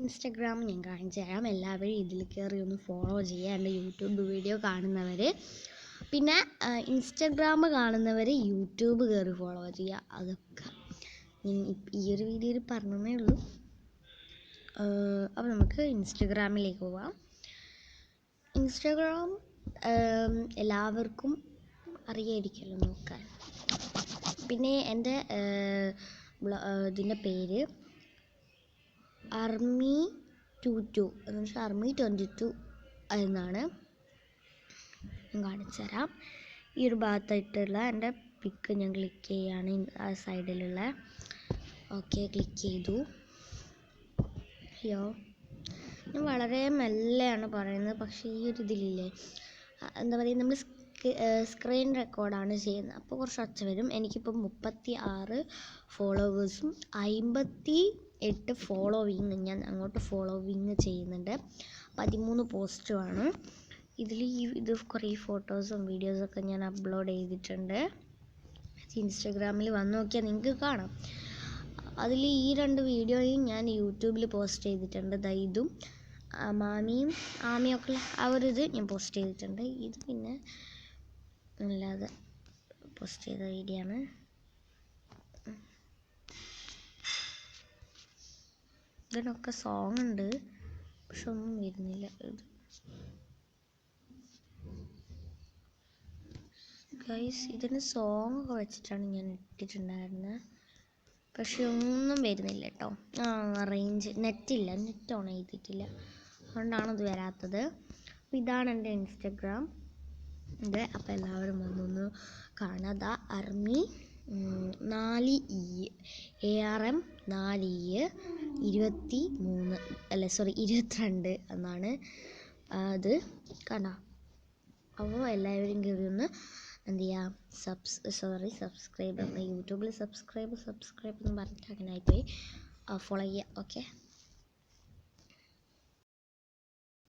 Instagram ഞാൻ കാണിച്ചു തരാം. എല്ലാവരും ഇതിൽ കയറി ഒന്ന് ഫോളോ ചെയ്യുക, എൻ്റെ യൂട്യൂബ് വീഡിയോ കാണുന്നവർ. പിന്നെ ഇൻസ്റ്റഗ്രാം കാണുന്നവർ യൂട്യൂബ് കയറി ഫോളോ ചെയ്യുക. അതൊക്കെ ഞാൻ ഈ ഒരു വീഡിയോയിൽ പറഞ്ഞതേ ഉള്ളൂ. അപ്പോൾ നമുക്ക് ഇൻസ്റ്റഗ്രാമിലേക്ക് പോവാം. ഇൻസ്റ്റഗ്രാം എല്ലാവർക്കും അറിയായിരിക്കുമല്ലോ നോക്കാൻ. പിന്നെ എൻ്റെ ഇതിൻ്റെ പേര് ARMY22 എന്ന് വെച്ചാൽ ARMY22 എന്നാണ്. ഞാൻ കാണിച്ചു തരാം. ഈ ഒരു ഭാഗത്തായിട്ടുള്ള എൻ്റെ പിക്ക് ഞാൻ ക്ലിക്ക് ചെയ്യുകയാണ്. ആ സൈഡിലുള്ള ഓക്കെ ക്ലിക്ക് ചെയ്തു. അയ്യോ, ഞാൻ വളരെ മെല്ലെയാണ് പറയുന്നത്. പക്ഷേ ഈ ഒരു ഇതിലില്ലേ, എന്താ പറയുക, നമ്മൾ സ്ക്രീൻ റെക്കോർഡാണ് ചെയ്യുന്നത്. അപ്പോൾ കുറച്ച് ഒച്ച വരും. എനിക്കിപ്പോൾ 36 ഫോളോവേഴ്സും 58 ഫോളോവിങ് ഞാൻ അങ്ങോട്ട് ഫോളോവിങ് ചെയ്യുന്നുണ്ട്. 13 പോസ്റ്റുമാണ് ഇതിൽ. ഇത് കുറേ ഫോട്ടോസും വീഡിയോസൊക്കെ ഞാൻ അപ്ലോഡ് ചെയ്തിട്ടുണ്ട്. ഇൻസ്റ്റഗ്രാമിൽ വന്ന് നോക്കിയാൽ നിങ്ങൾക്ക് കാണാം. അതിൽ ഈ 2 വീഡിയോയും ഞാൻ യൂട്യൂബിൽ പോസ്റ്റ് ചെയ്തിട്ടുണ്ട്. ഇതും മാമിയും ആമിയൊക്കെ ആ ഒരു ഇത് ഞാൻ പോസ്റ്റ് ചെയ്തിട്ടുണ്ട്. ഇത് പിന്നെ അല്ലാതെ പോസ്റ്റ് ചെയ്ത വീഡിയോ ആണ്. ഇതിനൊക്കെ സോങ് ഉണ്ട്, പക്ഷെ ഒന്നും വരുന്നില്ല. ഇത് ഗൈസ്, ഇതിന് സോങ് ഒക്കെ വെച്ചിട്ടാണ് ഞാൻ ഇട്ടിട്ടുണ്ടായിരുന്നത്, പക്ഷെ ഒന്നും വരുന്നില്ല കേട്ടോ. റേഞ്ച് നെറ്റില്ല, നെറ്റ് ഓൺ ചെയ്തിട്ടില്ല, അതുകൊണ്ടാണ് ഇത് വരാത്തത്. അപ്പോൾ ഇതാണ് എൻ്റെ ഇൻസ്റ്റഗ്രാം ഇത്. അപ്പോൾ എല്ലാവരും വന്നൊന്ന് കാണാം. ARMY 4E ARM4E 22 എന്നാണ് അത് കണ്ടോ. അപ്പോൾ എല്ലാവരും കയറി ഒന്ന് എന്ത് ചെയ്യുക, സബ്സ്ക്രൈബ്. യൂട്യൂബിൽ സബ്സ്ക്രൈബ് എന്ന് പറഞ്ഞിട്ട് അങ്ങനെ ആയിപ്പോയി. ഫോളോ ചെയ്യുക. ഓക്കെ.